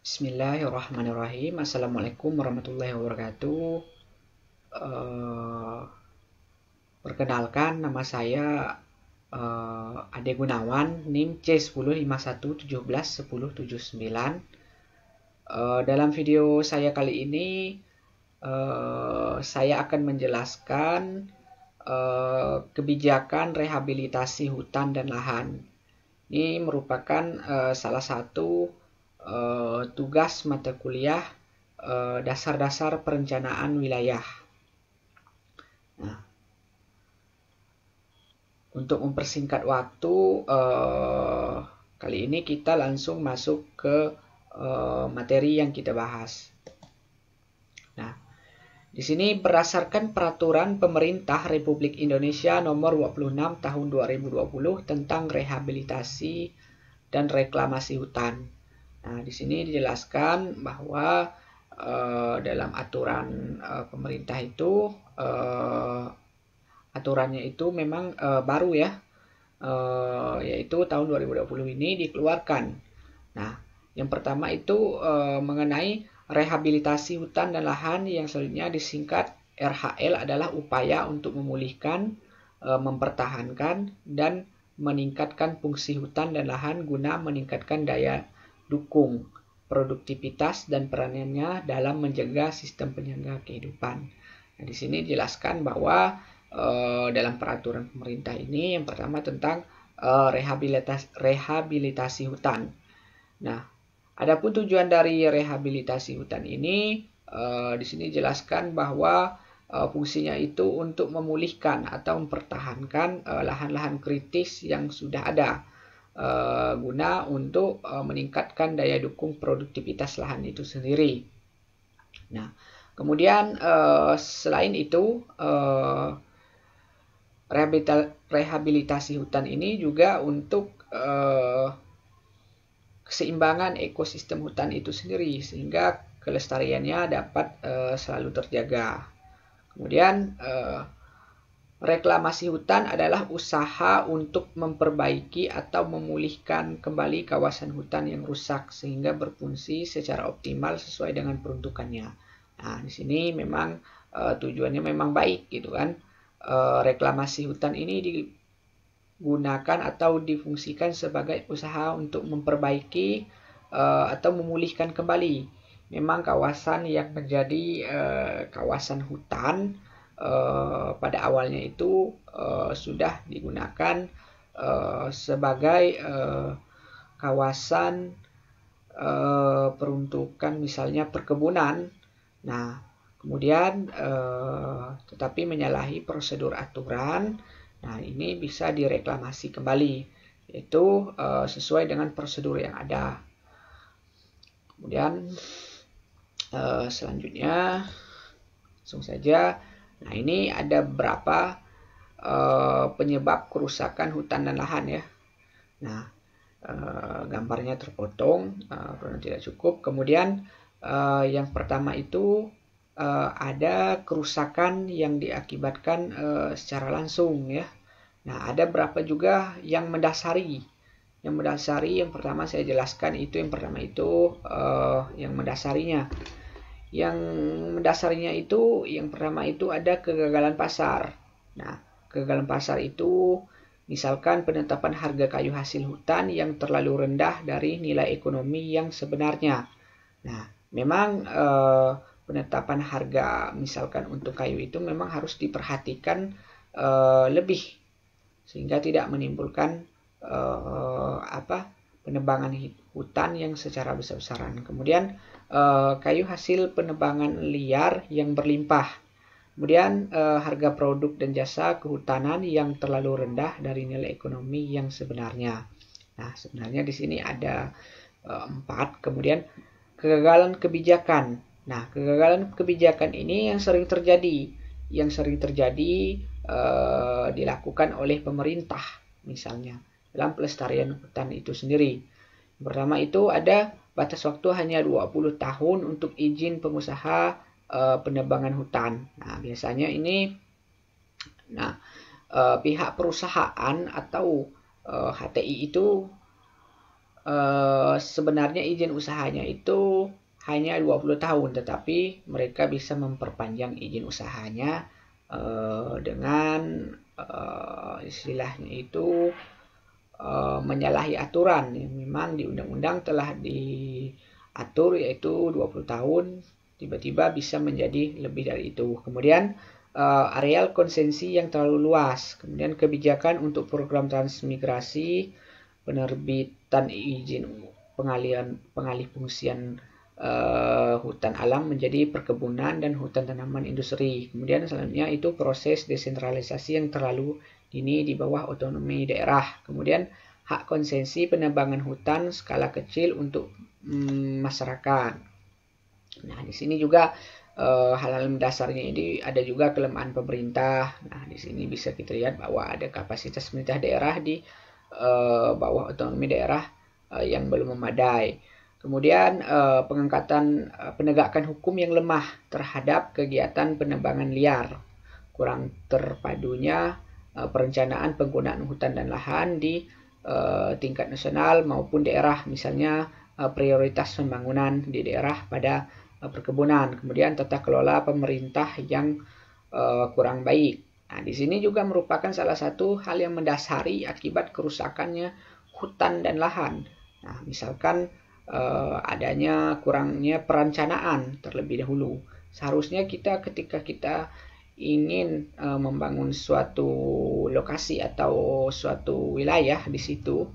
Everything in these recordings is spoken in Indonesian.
Bismillahirrahmanirrahim. Assalamualaikum warahmatullahi wabarakatuh. Perkenalkan, nama saya Ade Gunawan, NIM C1051171079. Dalam video saya kali ini, saya akan menjelaskan kebijakan rehabilitasi hutan dan lahan. Ini merupakan salah satu tugas mata kuliah dasar-dasar perencanaan wilayah. Nah, untuk mempersingkat waktu, kali ini kita langsung masuk ke materi yang kita bahas. Nah, di sini berdasarkan peraturan pemerintah Republik Indonesia nomor 26 tahun 2020 tentang rehabilitasi dan reklamasi hutan. Nah, di sini dijelaskan bahwa dalam aturan pemerintah itu aturannya itu memang baru ya, yaitu tahun 2020 ini dikeluarkan. Nah, yang pertama itu mengenai rehabilitasi hutan dan lahan, yang selanjutnya disingkat RHL adalah upaya untuk memulihkan, mempertahankan, dan meningkatkan fungsi hutan dan lahan guna meningkatkan daya dukung, produktivitas, dan peranannya dalam menjaga sistem penyangga kehidupan. Nah, di sini dijelaskan bahwa dalam peraturan pemerintah ini yang pertama tentang rehabilitasi hutan. Nah, adapun tujuan dari rehabilitasi hutan ini di sini dijelaskan bahwa fungsinya itu untuk memulihkan atau mempertahankan lahan-lahan kritis yang sudah ada guna untuk meningkatkan daya dukung produktivitas lahan itu sendiri. Nah, kemudian selain itu rehabilitasi hutan ini juga untuk keseimbangan ekosistem hutan itu sendiri sehingga kelestariannya dapat selalu terjaga. Kemudian reklamasi hutan adalah usaha untuk memperbaiki atau memulihkan kembali kawasan hutan yang rusak sehingga berfungsi secara optimal sesuai dengan peruntukannya. Nah, di sini memang tujuannya memang baik gitu kan. Reklamasi hutan ini digunakan atau difungsikan sebagai usaha untuk memperbaiki atau memulihkan kembali memang kawasan yang menjadi kawasan hutan pada awalnya itu sudah digunakan sebagai kawasan peruntukan misalnya perkebunan. Nah, kemudian tetapi menyalahi prosedur aturan. Nah, ini bisa direklamasi kembali, yaitu sesuai dengan prosedur yang ada. Kemudian selanjutnya langsung saja. Nah, ini ada beberapa penyebab kerusakan hutan dan lahan ya. Nah, gambarnya terpotong karena tidak cukup. Kemudian yang pertama itu ada kerusakan yang diakibatkan secara langsung ya. Nah, ada berapa juga yang mendasari. Yang pertama saya jelaskan itu yang pertama itu yang mendasarinya. Yang mendasarinya itu yang pertama itu ada kegagalan pasar. Nah, kegagalan pasar itu misalkan penetapan harga kayu hasil hutan yang terlalu rendah dari nilai ekonomi yang sebenarnya. Nah, memang penetapan harga misalkan untuk kayu itu memang harus diperhatikan lebih sehingga tidak menimbulkan penebangan hutan yang secara besar-besaran. Kemudian kayu hasil penebangan liar yang berlimpah. Kemudian harga produk dan jasa kehutanan yang terlalu rendah dari nilai ekonomi yang sebenarnya. Nah, sebenarnya di sini ada 4. Kemudian kegagalan kebijakan. Nah, kegagalan kebijakan ini yang sering terjadi dilakukan oleh pemerintah misalnya dalam pelestarian hutan itu sendiri. Yang pertama itu ada batas waktu hanya 20 tahun untuk izin pengusaha penebangan hutan. Nah, biasanya ini pihak perusahaan atau HTI itu sebenarnya izin usahanya itu hanya 20 tahun, tetapi mereka bisa memperpanjang izin usahanya dengan istilahnya itu menyalahi aturan yang memang di undang-undang telah diatur, yaitu 20 tahun, tiba-tiba bisa menjadi lebih dari itu. Kemudian areal konsesi yang terlalu luas, kemudian kebijakan untuk program transmigrasi, penerbitan izin pengalih fungsian hutan alam menjadi perkebunan dan hutan tanaman industri. Kemudian selanjutnya itu proses desentralisasi yang terlalu dini di bawah otonomi daerah. Kemudian hak konsesi penebangan hutan skala kecil untuk masyarakat. Nah, di sini juga hal-hal mendasarnya ini ada juga kelemahan pemerintah. Nah, di sini bisa kita lihat bahwa ada kapasitas pemerintah daerah di bawah otonomi daerah yang belum memadai. Kemudian penegakan hukum yang lemah terhadap kegiatan penebangan liar. Kurang terpadunya perencanaan penggunaan hutan dan lahan di tingkat nasional maupun daerah. Misalnya prioritas pembangunan di daerah pada perkebunan. Kemudian tata kelola pemerintah yang kurang baik. Nah, di sini juga merupakan salah satu hal yang mendasari akibat kerusakannya hutan dan lahan. Nah, misalkan adanya kurangnya perencanaan terlebih dahulu. Seharusnya ketika kita ingin membangun suatu lokasi atau suatu wilayah di situ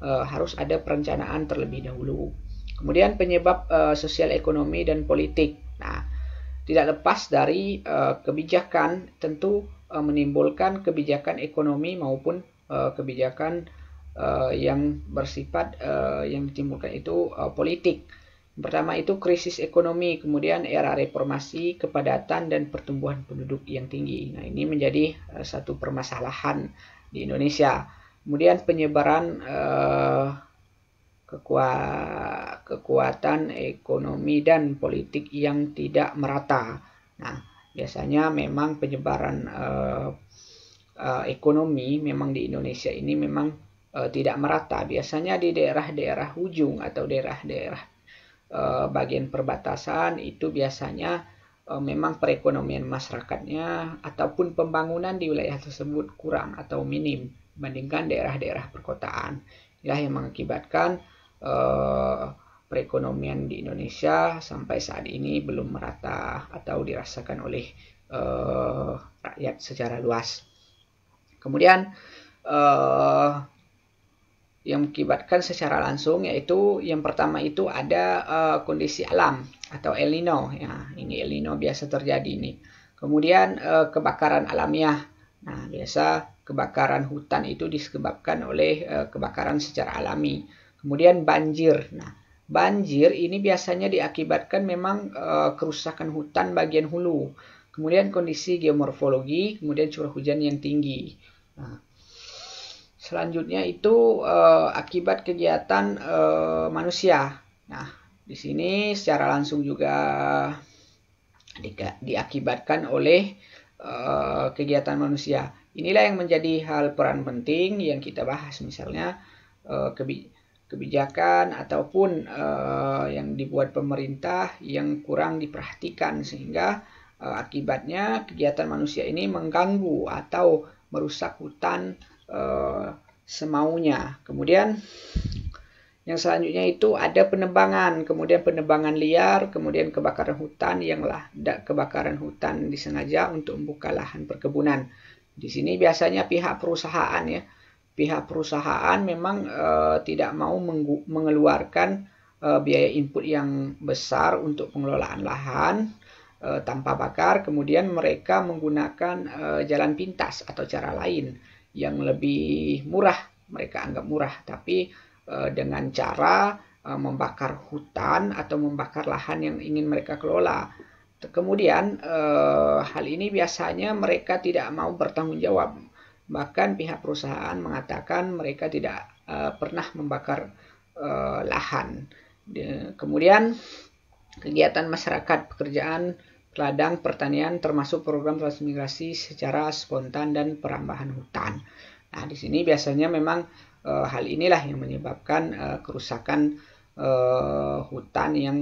harus ada perencanaan terlebih dahulu. Kemudian penyebab sosial ekonomi dan politik. Nah, tidak lepas dari kebijakan, tentu menimbulkan kebijakan ekonomi maupun kebijakan yang bersifat yang ditimbulkan itu politik. Pertama itu krisis ekonomi, kemudian era reformasi, kepadatan dan pertumbuhan penduduk yang tinggi. Nah, ini menjadi satu permasalahan di Indonesia. Kemudian penyebaran kekuatan ekonomi dan politik yang tidak merata. Nah, biasanya memang penyebaran ekonomi memang di Indonesia ini memang tidak merata. Biasanya di daerah-daerah ujung atau daerah-daerah bagian perbatasan itu biasanya memang perekonomian masyarakatnya ataupun pembangunan di wilayah tersebut kurang atau minim dibandingkan daerah-daerah perkotaan. Inilah yang mengakibatkan perekonomian di Indonesia sampai saat ini belum merata atau dirasakan oleh rakyat secara luas. Kemudian yang mengakibatkan secara langsung yaitu yang pertama itu ada kondisi alam atau El Nino. Ya, ini El Nino biasa terjadi ini. Kemudian kebakaran alamiah. Nah, biasa kebakaran hutan itu disebabkan oleh kebakaran secara alami. Kemudian banjir. Nah, banjir ini biasanya diakibatkan memang kerusakan hutan bagian hulu. Kemudian kondisi geomorfologi, kemudian curah hujan yang tinggi. Nah, selanjutnya itu akibat kegiatan manusia. Nah, di sini secara langsung juga diakibatkan oleh kegiatan manusia. Inilah yang menjadi hal peran penting yang kita bahas, misalnya kebijakan ataupun yang dibuat pemerintah yang kurang diperhatikan sehingga akibatnya kegiatan manusia ini mengganggu atau merusak hutan semaunya. Kemudian yang selanjutnya itu ada penebangan, kemudian penebangan liar, kemudian kebakaran hutan kebakaran hutan disengaja untuk membuka lahan perkebunan. Di sini biasanya pihak perusahaan ya. Pihak perusahaan memang tidak mau mengeluarkan biaya input yang besar untuk pengelolaan lahan tanpa bakar, kemudian mereka menggunakan jalan pintas atau cara lain yang lebih murah, mereka anggap murah, tapi dengan cara membakar hutan atau membakar lahan yang ingin mereka kelola. Kemudian hal ini biasanya mereka tidak mau bertanggung jawab. Bahkan pihak perusahaan mengatakan mereka tidak pernah membakar lahan. Kemudian kegiatan masyarakat, pekerjaan ladang, pertanian, termasuk program transmigrasi secara spontan dan perambahan hutan. Nah, di sini biasanya memang hal inilah yang menyebabkan kerusakan hutan yang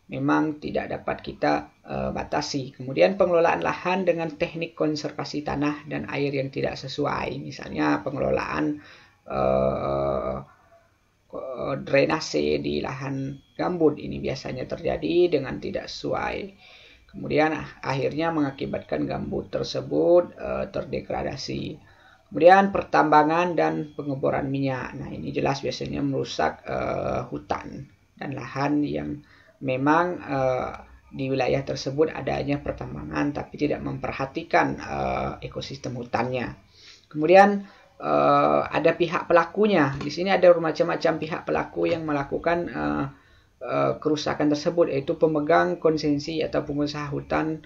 memang tidak dapat kita batasi. Kemudian pengelolaan lahan dengan teknik konservasi tanah dan air yang tidak sesuai, misalnya pengelolaan drainase di lahan gambut ini biasanya terjadi dengan tidak sesuai. Kemudian akhirnya mengakibatkan gambut tersebut terdegradasi. Kemudian pertambangan dan pengeboran minyak. Nah, ini jelas biasanya merusak hutan dan lahan yang memang di wilayah tersebut adanya pertambangan tapi tidak memperhatikan ekosistem hutannya. Kemudian ada pihak pelakunya. Di sini ada macam-macam pihak pelaku yang melakukan kerusakan tersebut, yaitu pemegang konsesi atau pengusaha hutan,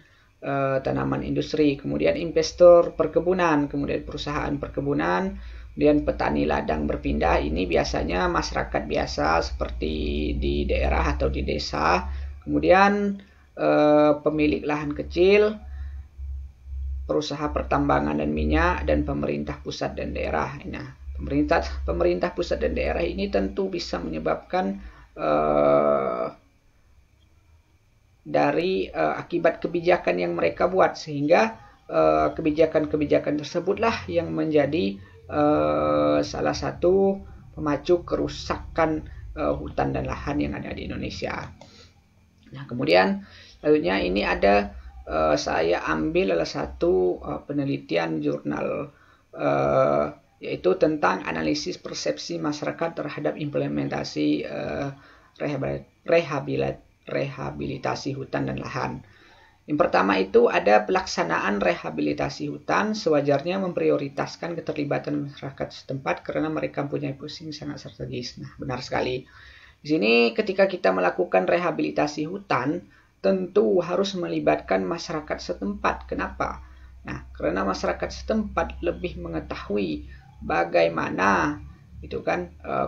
tanaman industri, kemudian investor perkebunan, kemudian perusahaan perkebunan, kemudian petani ladang berpindah. Ini biasanya masyarakat biasa seperti di daerah atau di desa, kemudian pemilik lahan kecil, perusahaan pertambangan dan minyak, dan pemerintah pusat dan daerah. Nah, pemerintah pusat dan daerah ini tentu bisa menyebabkan dari akibat kebijakan yang mereka buat, sehingga kebijakan-kebijakan tersebutlah yang menjadi salah satu pemacu kerusakan hutan dan lahan yang ada di Indonesia. Nah, kemudian selanjutnya ini ada saya ambil salah satu penelitian jurnal yaitu tentang analisis persepsi masyarakat terhadap implementasi rehabilitasi hutan dan lahan. Yang pertama itu ada pelaksanaan rehabilitasi hutan sewajarnya memprioritaskan keterlibatan masyarakat setempat karena mereka mempunyai fungsi sangat strategis. Nah, benar sekali. Di sini ketika kita melakukan rehabilitasi hutan, tentu harus melibatkan masyarakat setempat. Kenapa? Nah, karena masyarakat setempat lebih mengetahui bagaimana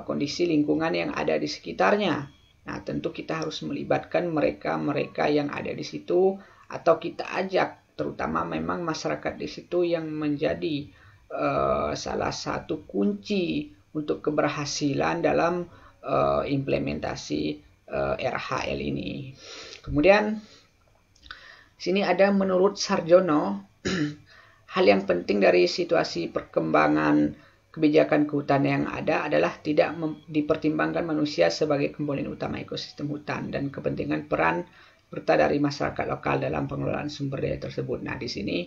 kondisi lingkungan yang ada di sekitarnya. Nah, tentu kita harus melibatkan mereka-mereka yang ada di situ, atau kita ajak, terutama memang masyarakat di situ yang menjadi salah satu kunci untuk keberhasilan dalam implementasi RHL ini. Kemudian sini ada menurut Sarjono hal yang penting dari situasi perkembangan kebijakan kehutanan yang ada adalah tidak dipertimbangkan manusia sebagai komponen utama ekosistem hutan dan kepentingan peran serta dari masyarakat lokal dalam pengelolaan sumber daya tersebut. Nah, di sini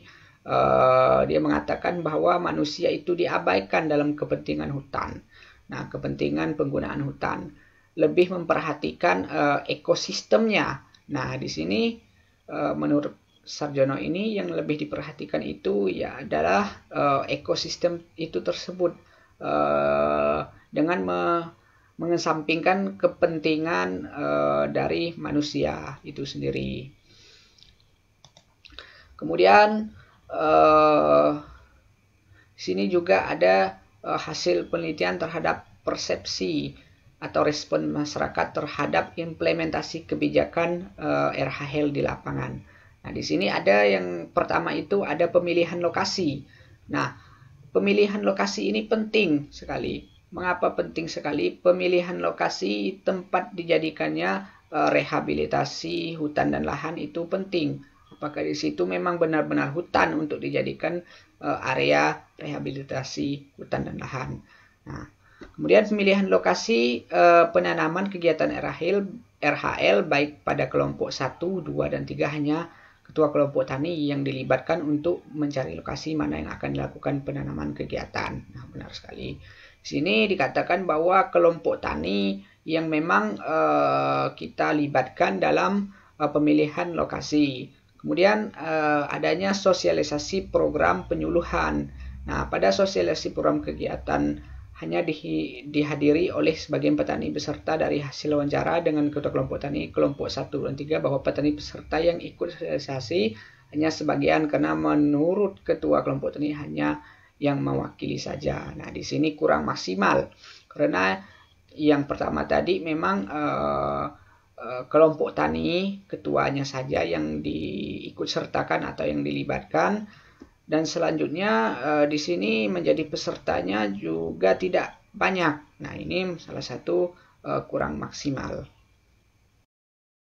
dia mengatakan bahwa manusia itu diabaikan dalam kepentingan hutan. Nah, kepentingan penggunaan hutan lebih memperhatikan ekosistemnya. Nah, di sini menurut Sarjono ini yang lebih diperhatikan itu ya adalah ekosistem itu tersebut dengan mengesampingkan kepentingan dari manusia itu sendiri. Kemudian sini juga ada hasil penelitian terhadap persepsi atau respon masyarakat terhadap implementasi kebijakan RHL di lapangan. Nah, di sini ada yang pertama itu ada pemilihan lokasi. Nah, pemilihan lokasi ini penting sekali. Mengapa penting sekali? Pemilihan lokasi tempat dijadikannya rehabilitasi hutan dan lahan itu penting. Apakah di situ memang benar-benar hutan untuk dijadikan area rehabilitasi hutan dan lahan. Nah, kemudian pemilihan lokasi penanaman kegiatan RHL baik pada kelompok 1, 2, dan 3 hanya ketua kelompok tani yang dilibatkan untuk mencari lokasi mana yang akan dilakukan penanaman kegiatan. Nah, benar sekali. Di sini dikatakan bahwa kelompok tani yang memang kita libatkan dalam pemilihan lokasi. Kemudian adanya sosialisasi program penyuluhan. Nah, pada sosialisasi program kegiatan hanya dihadiri oleh sebagian petani peserta dari hasil wawancara dengan ketua kelompok tani kelompok 1 dan 3 bahwa petani peserta yang ikut sosialisasi hanya sebagian karena menurut ketua kelompok tani hanya yang mewakili saja. Nah, di sini kurang maksimal karena yang pertama tadi memang kelompok tani ketuanya saja yang diikut sertakan atau yang dilibatkan. Dan selanjutnya di sini menjadi pesertanya juga tidak banyak. Nah, ini salah satu kurang maksimal.